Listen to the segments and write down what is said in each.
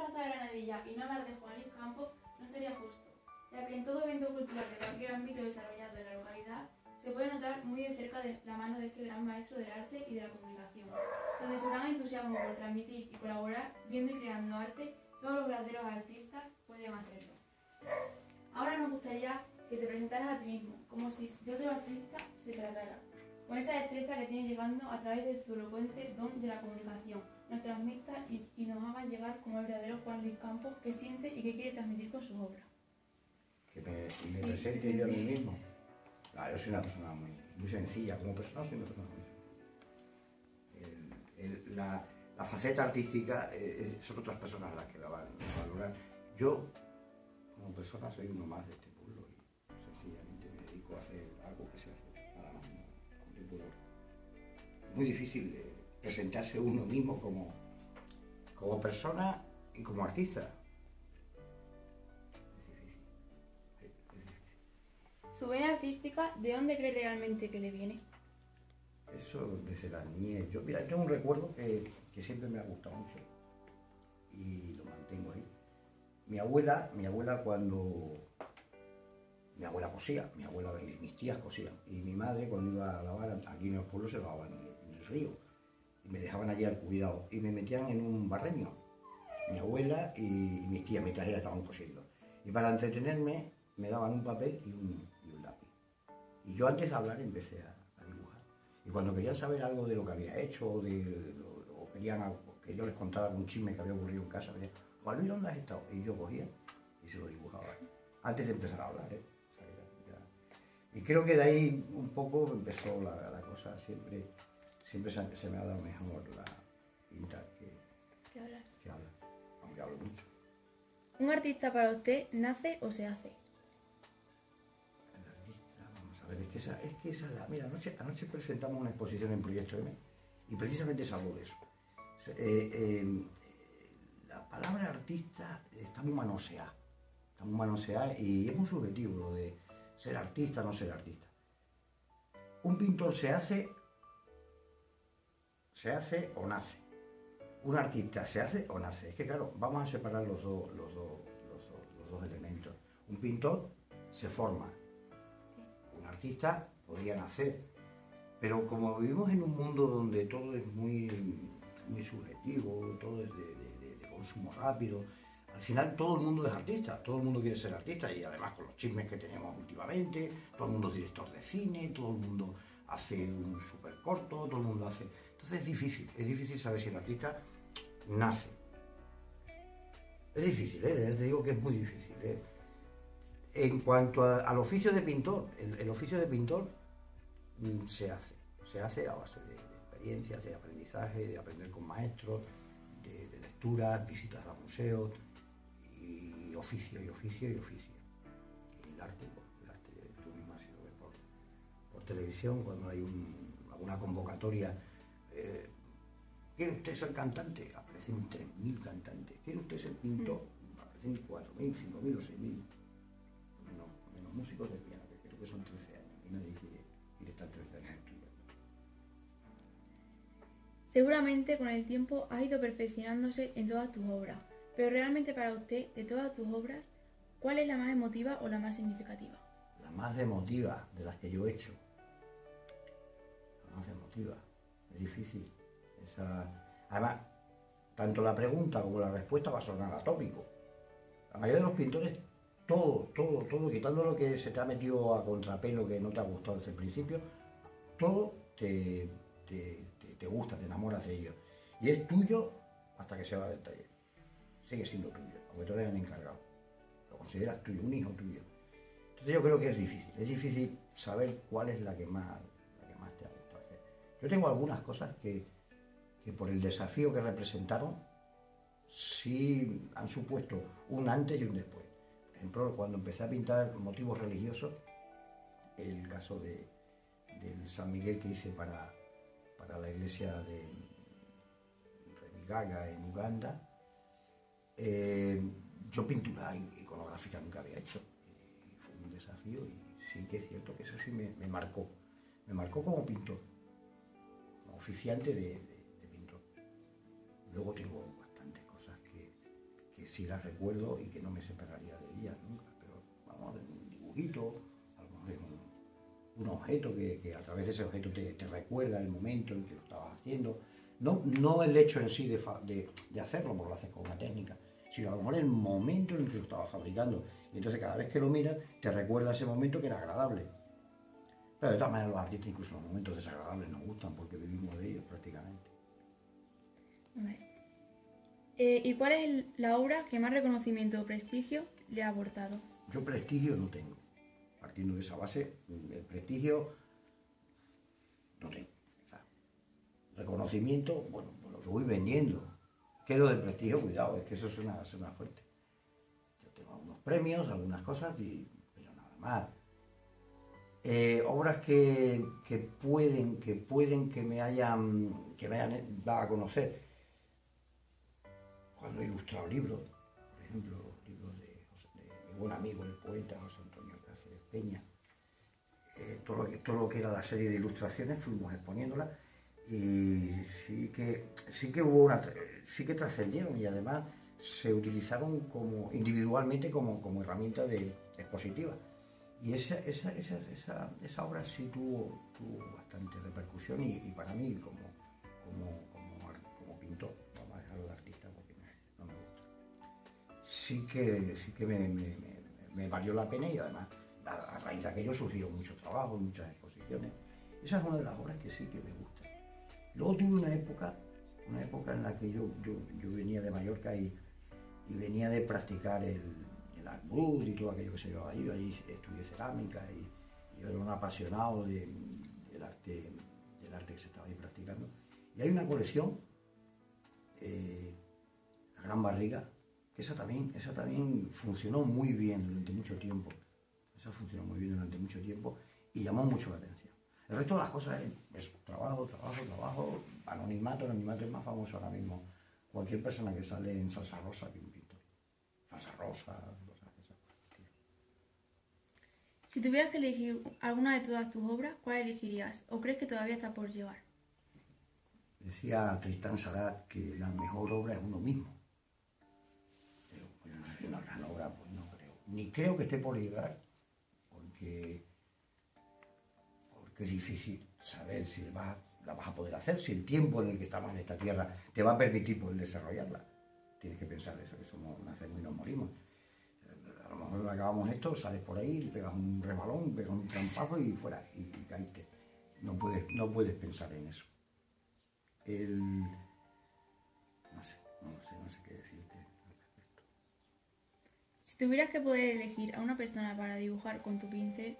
Traza Granadilla y no hablar de Juan Luis Campos no sería justo, ya que en todo evento cultural de cualquier ámbito desarrollado en la localidad se puede notar muy de cerca la mano de este gran maestro del arte y de la comunicación, donde su gran entusiasmo por transmitir y colaborar, viendo y creando arte, solo los verdaderos artistas pueden hacerlo. Ahora nos gustaría que te presentaras a ti mismo, como si de otro artista se tratara, con esa destreza que tienes llegando a través de tu elocuente don de la comunicación, nos transmita y nos haga llegar como el verdadero Juan Luis Campos que siente y que quiere transmitir con su obra. Que me presente yo a mí mismo. Yo soy una persona muy sencilla, como persona soy una persona muy sencilla. La faceta artística son otras personas las que la van a valorar. Yo, como persona, soy uno más de este pueblo y sencillamente me dedico a hacer algo que se hace nada más, ¿no? De pueblo. Es muy difícil presentarse uno mismo como persona y como artista. Su vena artística, ¿de dónde cree realmente que le viene? Eso desde la niñez. Yo tengo un recuerdo que siempre me ha gustado mucho y lo mantengo ahí. Mi abuela cosía, mi abuela y mis tías cosían. Y mi madre cuando iba a lavar, aquí en los pueblos se lavaban en el río. Y me dejaban allí al cuidado y me metían en un barreño. Mi abuela y mis tías mientras ellas estaban cosiendo. Y para entretenerme me daban un papel y un lápiz. Y yo antes de hablar empecé a dibujar. Y cuando querían saber algo de lo que había hecho o querían que yo les contara algún chisme que había ocurrido en casa, me decían, Juan Luis, ¿dónde has estado? Y yo cogía y se lo dibujaba. Antes de empezar a hablar, ¿eh? O sea, y creo que de ahí un poco empezó la cosa. Siempre se me ha dado mejor la pintar que hablar. Aunque hablo mucho. ¿Un artista para usted nace o se hace? El artista, vamos a ver, es que esa es la... Mira, anoche presentamos una exposición en Proyecto M y precisamente es algo de eso. La palabra artista está muy manoseada. Y es muy subjetivo lo de ser artista o no ser artista. Un pintor se hace o nace. Un artista se hace o nace. Es que claro, vamos a separar los dos elementos. Un pintor se forma. Un artista podría nacer. Pero como vivimos en un mundo donde todo es muy subjetivo, todo es de consumo rápido, al final todo el mundo es artista, todo el mundo quiere ser artista y además con los chismes que tenemos últimamente, todo el mundo es director de cine, todo el mundo hace un súper corto, todo el mundo hace... Entonces es difícil saber si el artista nace. Es difícil, te digo que es muy difícil. En cuanto al oficio de pintor, el oficio de pintor se hace a base de experiencias, de aprendizaje, de aprender con maestros, de lecturas, visitas a museos, y oficio. Y el arte, tú misma si lo ves por televisión, cuando hay alguna convocatoria, ¿quiere usted ser cantante? Aparecen 3.000 cantantes. ¿Quiere usted ser pintor? Aparecen 4.000, 5.000 o 6.000. Menos músicos de piano, que creo que son 13 años, y nadie quiere estar 13 años estudiando. Seguramente con el tiempo has ido perfeccionándose en todas tus obras, pero realmente para usted, de todas tus obras, ¿cuál es la más emotiva o la más significativa? La más emotiva de las que yo he hecho. La más emotiva. Es difícil. Además, tanto la pregunta como la respuesta va a sonar atópico. La mayoría de los pintores, todo, quitando lo que se te ha metido a contrapelo, que no te ha gustado desde el principio, todo te gusta, te enamoras de ello. Y es tuyo hasta que se va del taller. Sigue siendo tuyo, aunque tú eres el encargado. Lo consideras tuyo, un hijo tuyo. Entonces yo creo que es difícil saber cuál es la que más te ha gustado hacer. Yo tengo algunas cosas que por el desafío que representaron, sí han supuesto un antes y un después. Por ejemplo, cuando empecé a pintar motivos religiosos, el caso del San Miguel que hice para la iglesia de Remigaga en Uganda, yo pintura iconográfica nunca había hecho. Fue un desafío y sí que es cierto que eso sí me marcó. Me marcó como pintor, como oficiante de pintor. Luego tengo bastantes cosas que sí las recuerdo y que no me separaría de ellas nunca. Pero vamos, un dibujito, a lo mejor es un objeto que a través de ese objeto te recuerda el momento en que lo estabas haciendo. No el hecho en sí de hacerlo, porque lo haces con una técnica, sino a lo mejor el momento en el que lo estabas fabricando. Y entonces cada vez que lo miras, te recuerda ese momento que era agradable. Pero de todas maneras los artistas incluso los momentos desagradables nos gustan porque vivimos de ellos prácticamente. ¿Y cuál es la obra que más reconocimiento o prestigio le ha aportado? Yo prestigio no tengo. Partiendo de esa base, el prestigio no tengo. O sea, reconocimiento, bueno, por lo que voy vendiendo. Que lo del prestigio, cuidado, es que eso es una fuente. Yo tengo algunos premios, algunas cosas, pero nada más. Obras que me hayan dado a conocer. Cuando he ilustrado libros, por ejemplo, libros de mi buen amigo, el poeta José Antonio Cáceres Peña, todo lo que era la serie de ilustraciones fuimos exponiéndolas y sí que trascendieron y además se utilizaron individualmente como herramienta expositiva. Y esa obra sí tuvo bastante repercusión y para mí como pintor, vamos a dejarlo de artista porque no me gusta, sí que me valió la pena y además a raíz de aquello surgieron muchos trabajos, muchas exposiciones. Esa es una de las obras que sí que me gusta. Luego tuve una época en la que yo venía de Mallorca y venía de practicar el art brut y todo aquello que se llevaba allí. Yo allí estudié cerámica y yo era un apasionado del arte que se estaba ahí practicando. Y hay una colección, La Gran Barriga, que esa también funcionó muy bien durante mucho tiempo. Esa funcionó muy bien durante mucho tiempo y llamó mucho la atención. El resto de las cosas es trabajo, anonimato es más famoso ahora mismo. Cualquier persona que sale en salsa rosa que un pintor. Salsa rosa, cosas de esas. Si tuvieras que elegir alguna de todas tus obras, ¿cuál elegirías? ¿O crees que todavía está por llegar? Decía Tristán Sarat que la mejor obra es uno mismo. Pero pues, una gran obra, pues no creo. Ni creo que esté por llegar, porque es difícil saber si la vas a poder hacer, si el tiempo en el que estamos en esta tierra te va a permitir poder desarrollarla. Tienes que pensar eso, que nacemos y nos morimos. A lo mejor acabamos esto, sales por ahí, le pegas un rebalón, pegas un trampazo y fuera, y caíste. No puedes pensar en eso. No sé qué decirte al respecto. Si tuvieras que poder elegir a una persona para dibujar con tu pincel,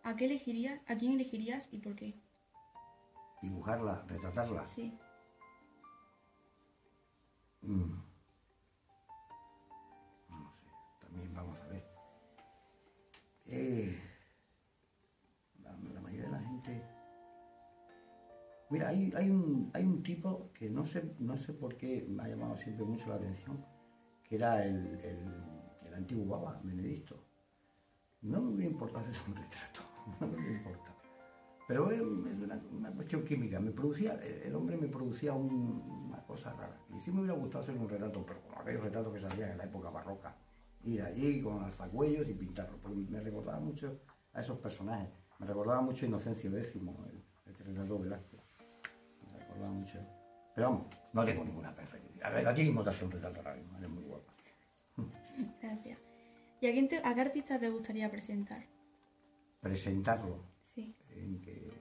¿a quién elegirías y por qué? Dibujarla, retratarla. Sí. No sé, también vamos a ver. La mayoría de la gente... Mira, hay un tipo que no sé por qué me ha llamado siempre mucho la atención, que era el antiguo Baba, Benedicto. No me hubiera importado hacer un retrato, no me hubiera importado. Pero es una cuestión química. El hombre me producía una cosa rara. Y sí me hubiera gustado hacer un retrato, pero como aquellos retratos que salían en la época barroca. Ir allí con alzacuellos y pintarlo. Porque me recordaba mucho a esos personajes. Me recordaba mucho a Inocencio X, el que retrató Velázquez. Me recordaba mucho. Pero vamos, no tengo ninguna preferencia. A ti mismo te hace un retrato ahora mismo, eres muy guapa. Gracias. ¿Y a qué artista te gustaría presentar? Presentarlo. Sí. En que...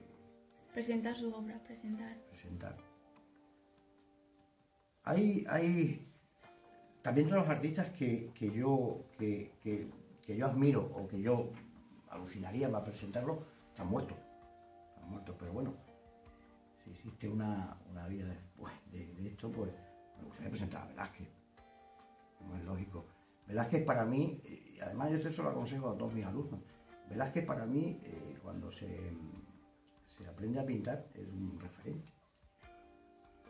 Presentar su obra, presentar. Hay también de los artistas que yo admiro o que yo alucinaría para presentarlo, están muertos, pero bueno, si existe una vida después de esto, pues me gustaría presentar a Velázquez, como es lógico. Velázquez para mí, y además yo esto lo aconsejo a todos mis alumnos, Velázquez para mí, cuando se aprende a pintar, es un referente.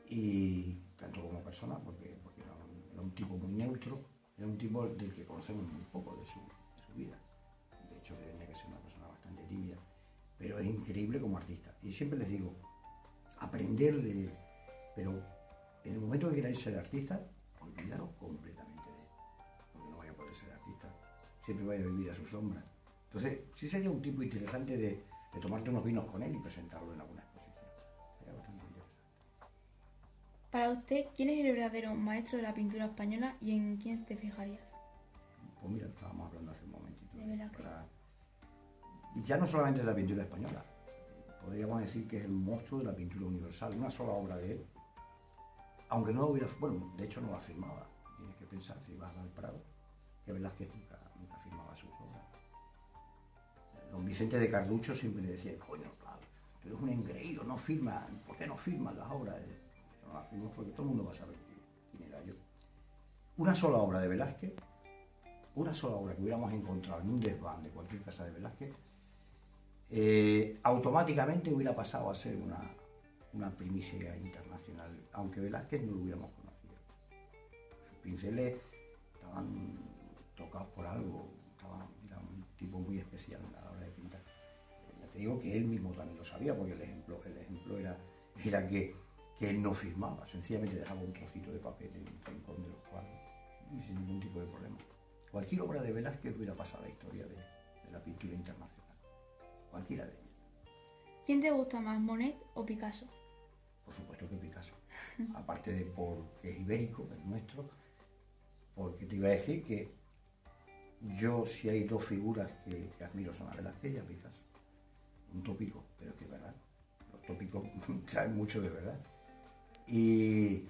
Y tanto como persona, porque era un tipo muy neutro, era un tipo del que conocemos muy poco de su vida. De hecho, tenía que ser una persona bastante tímida, pero es increíble como artista. Y siempre les digo, aprender de él, pero en el momento que queráis ser artista, olvidaros completamente de él. siempre vaya a vivir a su sombra. Entonces, sí sería un tipo interesante de tomarte unos vinos con él y presentarlo en alguna exposición. Sería bastante interesante. Para usted, ¿quién es el verdadero maestro de la pintura española y en quién te fijarías? Pues mira, estábamos hablando hace un momentito. De verdad que... Ya no solamente de la pintura española, podríamos decir que es el monstruo de la pintura universal, una sola obra de él. Aunque no lo hubiera, bueno, de hecho no la firmaba. Tienes que pensar, si vas al Prado, que Velázquez nunca firmaba sus obras. Don Vicente de Carducho siempre le decía, coño, claro, tú eres un engreído, no firmas, ¿por qué no firmas las obras? Yo no las firmo porque todo el mundo va a saber quién era yo. Una sola obra de Velázquez, una sola obra que hubiéramos encontrado en un desván de cualquier casa de Velázquez, automáticamente hubiera pasado a ser una primicia internacional, aunque Velázquez no lo hubiéramos conocido. Sus pinceles estaban tocados por algo, era un tipo muy especial a la hora de pintar. Ya te digo que él mismo también lo sabía, porque el ejemplo era que él no firmaba, sencillamente dejaba un trocito de papel en un rincón de los cuadros, y sin ningún tipo de problema. Cualquier obra de Velázquez hubiera pasado a la historia de la pintura internacional. Cualquiera de ellas. ¿Quién te gusta más, Monet o Picasso? Por supuesto que Picasso. Aparte de porque es ibérico, es nuestro, porque te iba a decir que yo, si hay dos figuras que admiro, son a Velázquez y a Picasso. Un tópico, pero es que es verdad. Los tópicos traen mucho de verdad. Y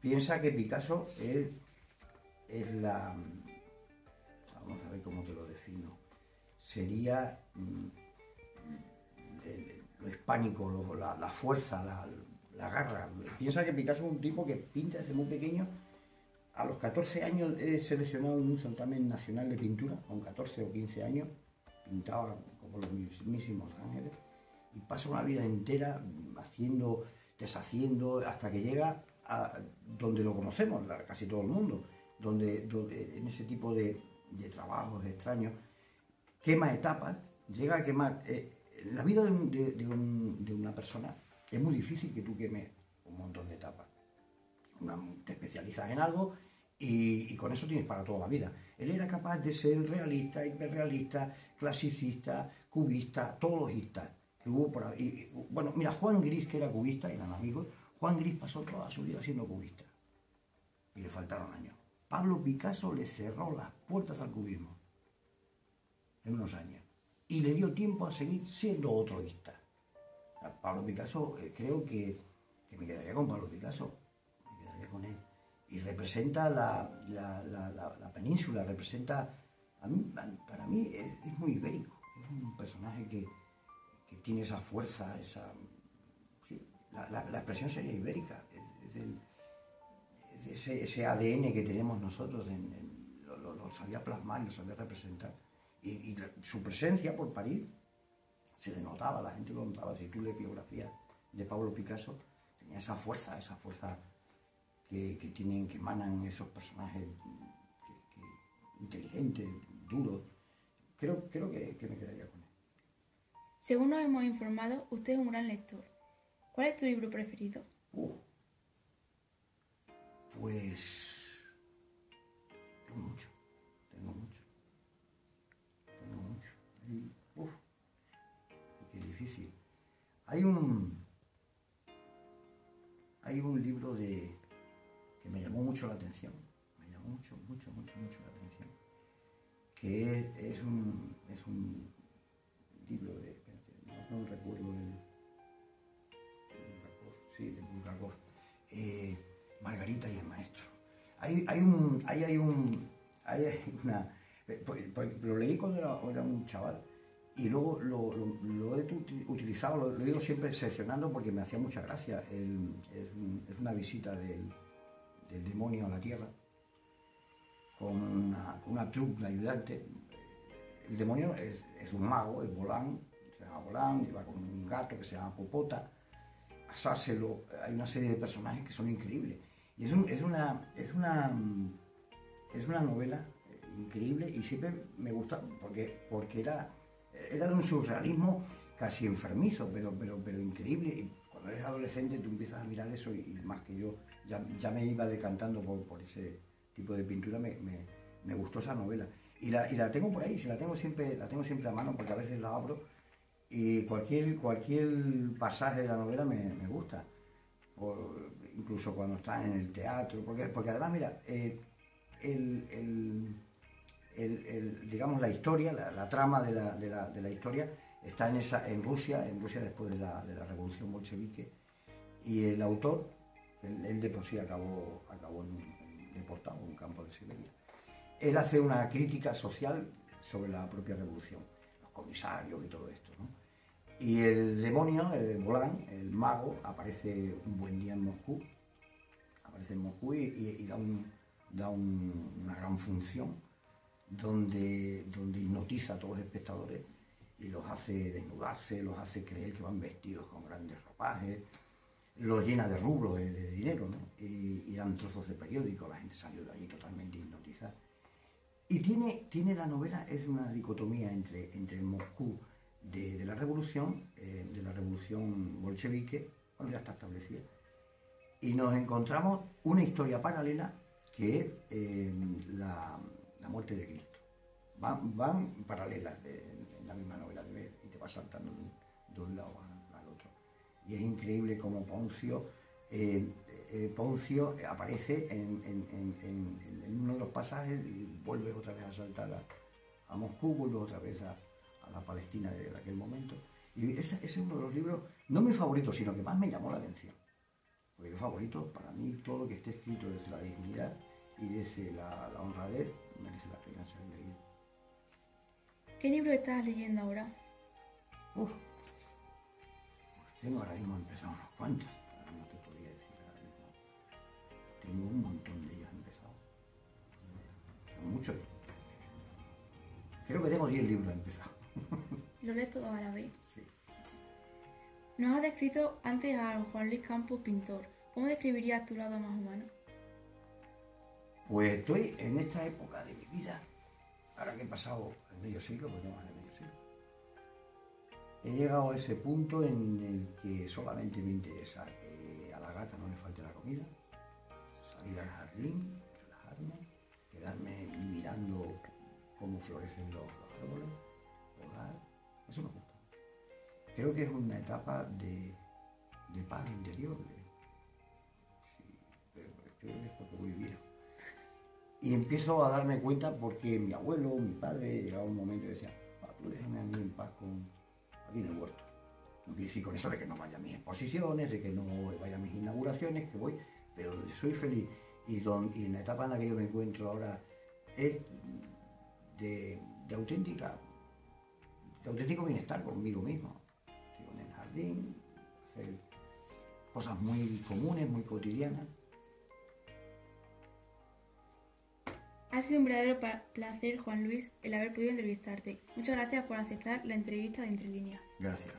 piensa que Picasso es la... Vamos a ver cómo te lo defino. Sería lo hispánico, la fuerza, la garra. Piensa que Picasso es un tipo que pinta desde muy pequeño. A los 14 años es seleccionado en un certamen nacional de pintura, con 14 o 15 años, pintaba como los mismísimos ángeles, y pasa una vida entera haciendo, deshaciendo, hasta que llega a donde lo conocemos, casi todo el mundo, donde en ese tipo de trabajos extraños, quema etapas, llega a quemar. La vida de una persona es muy difícil que tú quemes un montón de etapas. Te especializas en algo y con eso tienes para toda la vida. Él era capaz de ser realista, hiperrealista, clasicista, cubista, todos los istas que hubo por ahí. Bueno, mira, Juan Gris, que era cubista, eran amigos. Juan Gris pasó toda su vida siendo cubista y le faltaron años. Pablo Picasso le cerró las puertas al cubismo en unos años y le dio tiempo a seguir siendo otroísta. Pablo Picasso, creo que me quedaría con Pablo Picasso, me quedaría con él. Y representa la península, representa, para mí es muy ibérico, es un personaje que tiene esa fuerza, sí, la expresión sería ibérica, ese ADN que tenemos nosotros, lo sabía plasmar, lo sabía representar. Y su presencia por París se le notaba, la gente lo notaba. Si tú lees biografías de Pablo Picasso, tenía esa fuerza que emanan esos personajes inteligentes, duros. Creo que me quedaría con él. Según nos hemos informado, usted es un gran lector. ¿Cuál es tu libro preferido? Pues tengo mucho. Qué difícil. Hay un libro que me llamó mucho la atención, mucho la atención, que es un libro de, no recuerdo de Bulgakov, Margarita y el maestro. Lo leí cuando era un chaval y luego lo he utilizado, lo he ido siempre seccionando porque me hacía mucha gracia. Es una visita del demonio a la tierra con una troupe de ayudante. El demonio es un mago, es Volán, se llama Volán, y va con un gato que se llama Popota, Asáselo. Hay una serie de personajes que son increíbles. Y es una novela increíble y siempre me gusta porque era de un surrealismo casi enfermizo, pero increíble. Y cuando eres adolescente tú empiezas a mirar eso y más que yo ya me iba decantando por ese tipo de pintura, me gustó esa novela. Y la tengo por ahí, la tengo siempre a mano porque a veces la abro y cualquier pasaje de la novela me gusta. Incluso cuando están en el teatro, porque además, mira, digamos la historia, la trama de la historia está en Rusia después de la revolución bolchevique, y el autor, él de por sí acabó deportado en un campo de Siberia. Él hace una crítica social sobre la propia revolución, los comisarios y todo esto, ¿no? Y el demonio, el Volán, el mago, aparece un buen día en Moscú, y da una gran función donde hipnotiza a todos los espectadores y los hace desnudarse, los hace creer que van vestidos con grandes ropajes, los llena de rublos, de dinero, ¿no? Y dan trozos de periódico, la gente salió de allí totalmente hipnotizada. Y tiene la novela, es una dicotomía entre el Moscú de la revolución bolchevique, cuando ya está establecida, y nos encontramos una historia paralela que es la muerte de Cristo. Van paralelas en la misma novela y te vas saltando de un lado al otro. Y es increíble cómo Poncio aparece en uno de los pasajes y vuelve otra vez a saltar a Moscú, vuelve otra vez a la Palestina de aquel momento. Y ese es uno de los libros, no mi favorito, sino que más me llamó la atención. Porque mi favorito, para mí, todo lo que esté escrito desde la dignidad y desde la honradez merece la pena ser leído. ¿Qué libro estás leyendo ahora? Tengo ahora mismo empezado unos cuantos, ahora no te podría decir ahora mismo. Tengo un montón de ellos empezados. Muchos. Creo que tengo 10 libros empezados. ¿Lo lees todo a la vez? Sí. Nos has descrito antes a Juan Luis Campos, pintor. ¿Cómo describirías tu lado más humano? Pues estoy en esta época de mi vida, ahora que he pasado el medio siglo, pues no más de medio siglo. He llegado a ese punto en el que solamente me interesa que a la gata no le falte la comida, salir al jardín, relajarme, quedarme mirando cómo florecen los árboles, jugar. Eso me gusta. Creo que es una etapa de paz interior. Pero es porque voy viejo. Y empiezo a darme cuenta porque mi abuelo, mi padre, llegaba un momento y decía, tú déjame a mí en paz aquí en el huerto. No quiere decir con eso de que no vaya a mis exposiciones, de que no vaya a mis inauguraciones, que voy, pero soy feliz. Y en la etapa en la que yo me encuentro ahora es de auténtico bienestar conmigo mismo. Sigo en el jardín, hacer cosas muy comunes, muy cotidianas. Ha sido un verdadero placer, Juan Luis, el haber podido entrevistarte. Muchas gracias por aceptar la entrevista de Entre Líneas. Gracias.